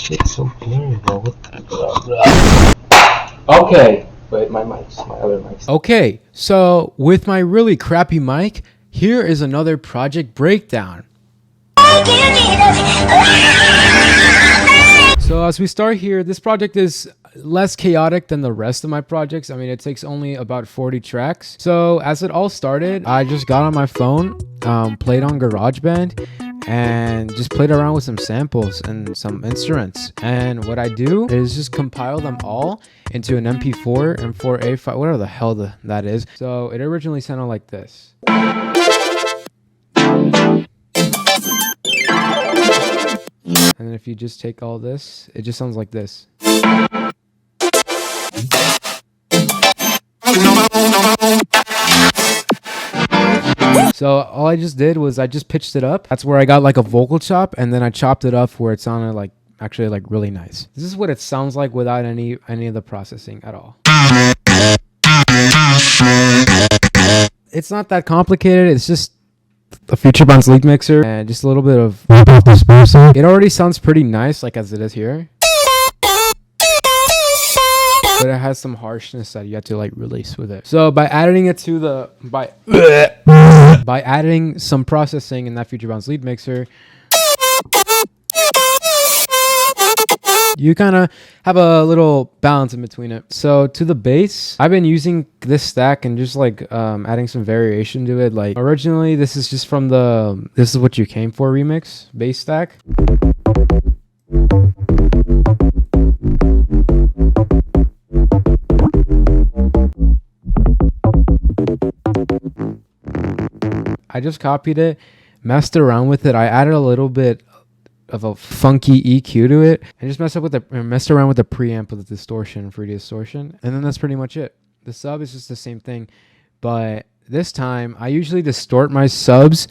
It's so blurry, bro. Okay. Wait, my other mics. Okay, so with my really crappy mic, here is another project breakdown. So as we start here, this project is less chaotic than the rest of my projects. I mean, it takes only about 40 tracks. So as it all started, I just got on my phone, played on GarageBand, and just played around with some samples and some instruments. And what I do is just compile them all into an MP4, M4A file, whatever the hell that is. So it originally sounded like this. And then if you just take all this, it just sounds like this. So all I just did was I just pitched it up. That's where I got like a vocal chop, and then I chopped it up where it sounded like actually like really nice. This is what it sounds like without any of the processing at all. It's not that complicated. It's just a Future Bounce lead mixer and just a little bit of dispersing. It already sounds pretty nice, like as it is here, but it has some harshness that you have to like release with it. So by adding it to the by adding some processing in that Future Bounce lead mixer, you kind of have a little balance in between it. So to the bass, I've been using this stack and just like adding some variation to it. Like originally, this is just from the This Is What You Came For remix bass stack. I just copied it, messed around with it. I added a little bit of a funky EQ to it, and just messed around with the preamp with the distortion, free distortion, and then that's pretty much it. The sub is just the same thing, but this time I usually distort my subs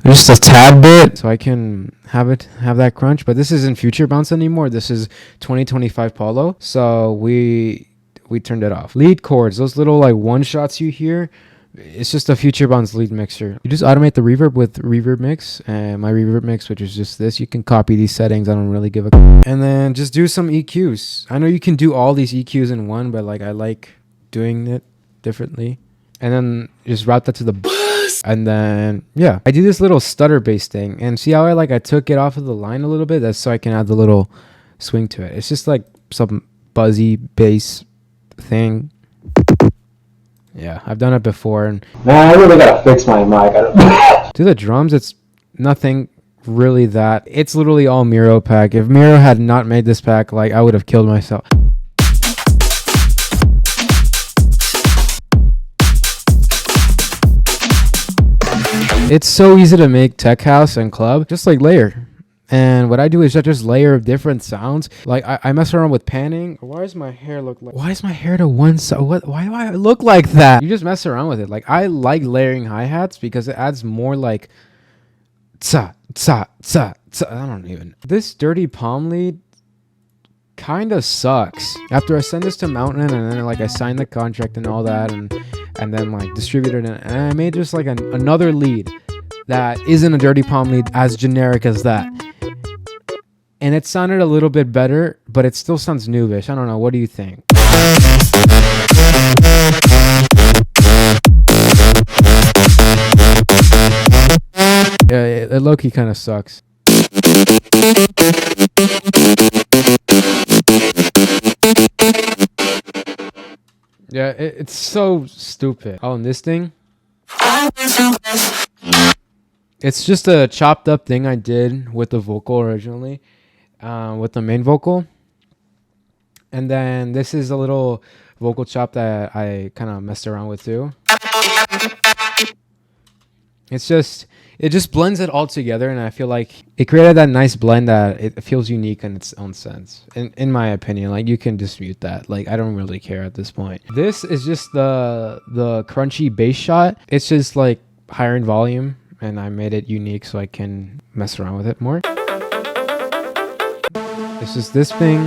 just a tad bit so I can have that crunch. But this isn't Future Bounce anymore. This is 2025 Paulø, so we turned it off. Lead chords, those little like one shots you hear. It's just a Future Bounce lead mixer. You just automate the reverb with Reverb Mix, and my Reverb Mix, which is just this. You can copy these settings. I don't really give a... And then just do some EQs. I know you can do all these EQs in one, but like I like doing it differently. And then just route that to the buzz. And then, yeah. I do this little stutter bass thing. And see how I took it off of the line a little bit? That's so I can add the little swing to it. It's just like some buzzy bass thing. Yeah, I've done it before. And man, I really gotta fix my mic. To the drums, it's nothing really that. It's literally all Miro pack. If Miro had not made this pack, like I would have killed myself. It's so easy to make tech house and club, just like layer. And what I do is I just layer different sounds. Like I mess around with panning. Why does my hair look like? Why is my hair to one side? Why do I look like that? You just mess around with it. Like I like layering hi-hats because it adds more like tsa tsa tsa tsa. I don't even. This Dirty Palm lead kind of sucks. After I send this to Mountain and then like I signed the contract and all that and then like distributed it, and I made just like another lead that isn't a Dirty Palm lead as generic as that. And it sounded a little bit better, but it still sounds noobish. I don't know. What do you think? Yeah, it low-key kind of sucks. Yeah, it's so stupid. Oh, and this thing? It's just a chopped up thing I did with the vocal originally. With the main vocal, and then this is a little vocal chop that I kind of messed around with too. It just blends it all together, and I feel like it created that nice blend that it feels unique in its own sense. In my opinion, like you can dispute that. Like I don't really care at this point. This is just the crunchy bass shot. It's just like higher in volume, and I made it unique so I can mess around with it more. It's just this thing,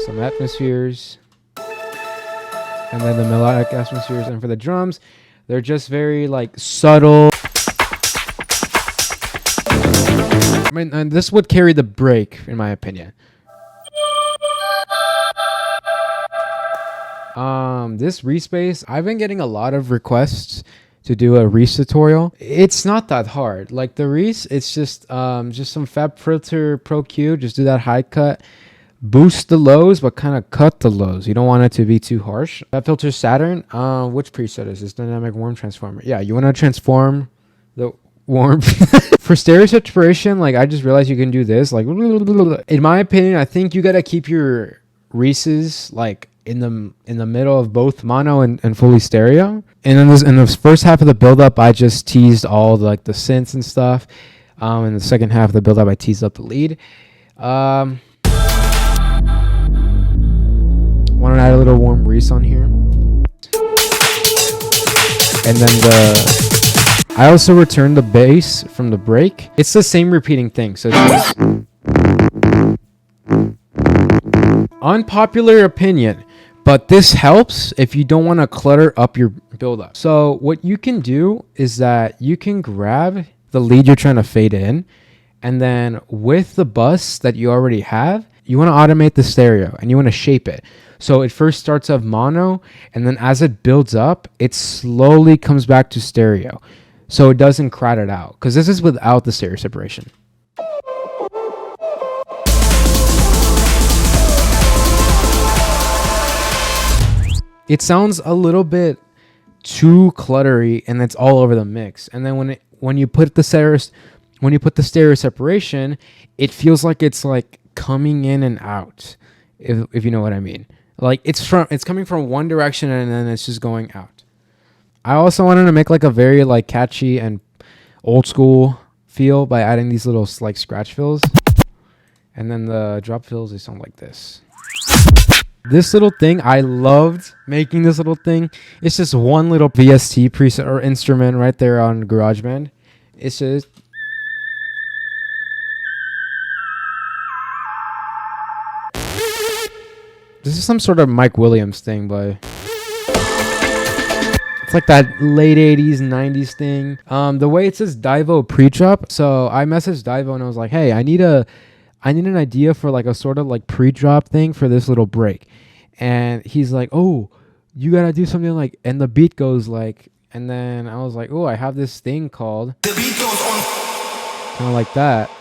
some atmospheres, and then the melodic atmospheres. And for the drums, they're just very like subtle. mean, and this would carry the break, in my opinion. This respace, I've been getting a lot of requests to do a Reese tutorial. It's not that hard. Like the Reese, it's just some Fab Filter Pro Q. Just do that high cut, boost the lows, but kind of cut the lows. You don't want it to be too harsh. Fab Filter Saturn. Which preset is this? Dynamic Warm Transformer. Yeah, you want to transform the warm. For stereo saturation, like I just realized you can do this. Like in my opinion, I think you gotta keep your Reese's like in the middle of both mono and fully stereo. And then in the first half of the build-up, I just teased all the synths and stuff. In the second half of the build-up, I teased up the lead. Want to add a little warm Reese on here. And then I also returned the bass from the break. It's the same repeating thing. So it's just unpopular opinion, but this helps if you don't want to clutter up your build-up. So what you can do is that you can grab the lead you're trying to fade in, and then with the bus that you already have, you want to automate the stereo and you want to shape it. So it first starts off mono, and then as it builds up, it slowly comes back to stereo. So it doesn't crowd it out, because this is without the stereo separation. It sounds a little bit too cluttery, and it's all over the mix. And then when you put the stereo separation, it feels like it's like coming in and out, if you know what I mean. Like it's coming from one direction and then it's just going out. I also wanted to make like a very like catchy and old school feel by adding these little like scratch fills, and then the drop fills, they sound like this. This little thing, I loved making this little thing. It's just one little VST preset or instrument right there on GarageBand. It's just this is some sort of Mike Williams thing, but it's like that late 80s, 90s thing. The way it says Divo pre-drop. So I messaged Divo and I was like, hey, I need an idea for like a sort of like pre-drop thing for this little break. And he's like, oh, you gotta do something like, and the beat goes like, and then I was like, oh, I have this thing called the beat goes on, kind of like that.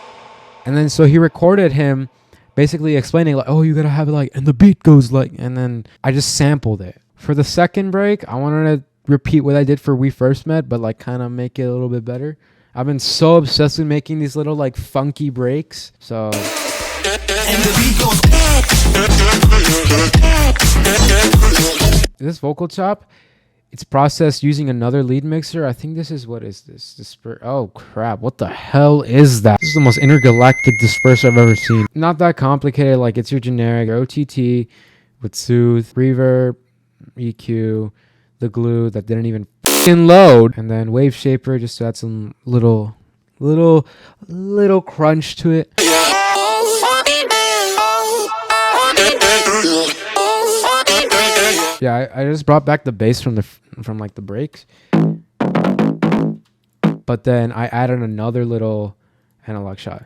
And then so he recorded him basically explaining like, oh, you gotta have it like, and the beat goes like, and then I just sampled it. For the second break, I wanted to repeat what I did for We First Met, but like kind of make it a little bit better. I've been so obsessed with making these little like funky breaks. So this vocal chop, it's processed using another lead mixer. I think this is, what is this? Oh crap, what the hell is that? This is the most intergalactic disperser I've ever seen. Not that complicated, like it's your generic OTT with soothe, reverb, EQ, the glue that didn't even load, and then wave shaper just to add some little crunch to it. Yeah, I just brought back the bass from like the breaks, but then I added another little analog shot.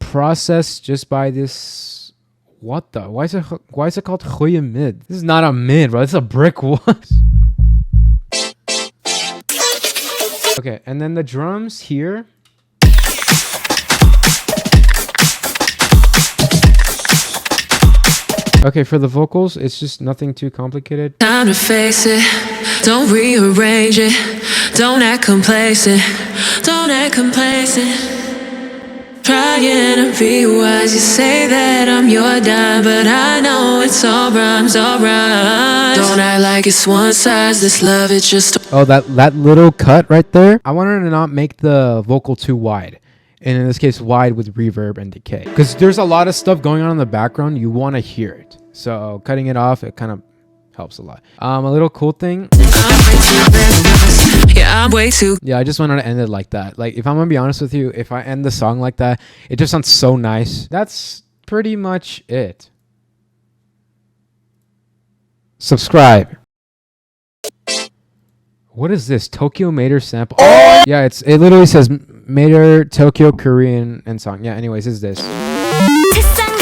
Processed just by this. What the? Why is it called goeie mid? This is not a mid, bro. It's a brick wall. Okay, and then the drums here. Okay, for the vocals, it's just nothing too complicated. Time to face it, don't rearrange it, don't act complacent, don't act complacent. Trying to be wise, you say that I'm your dime, but I know it's all rhymes, all rhymes. Don't act like it's one size, this love it's just. Oh, that little cut right there. I wanted to not make the vocal too wide. And in this case, wide with reverb and decay. Because there's a lot of stuff going on in the background. You want to hear it. So cutting it off, it kind of helps a lot. A little cool thing. I'm way too. Yeah, I just wanted to end it like that. Like, if I'm going to be honest with you, if I end the song like that, it just sounds so nice. That's pretty much it. Subscribe. What is this? Tokyo Mater sample? Oh! Yeah, it literally says made her Tokyo Korean and song. Yeah, anyways, is this. 세상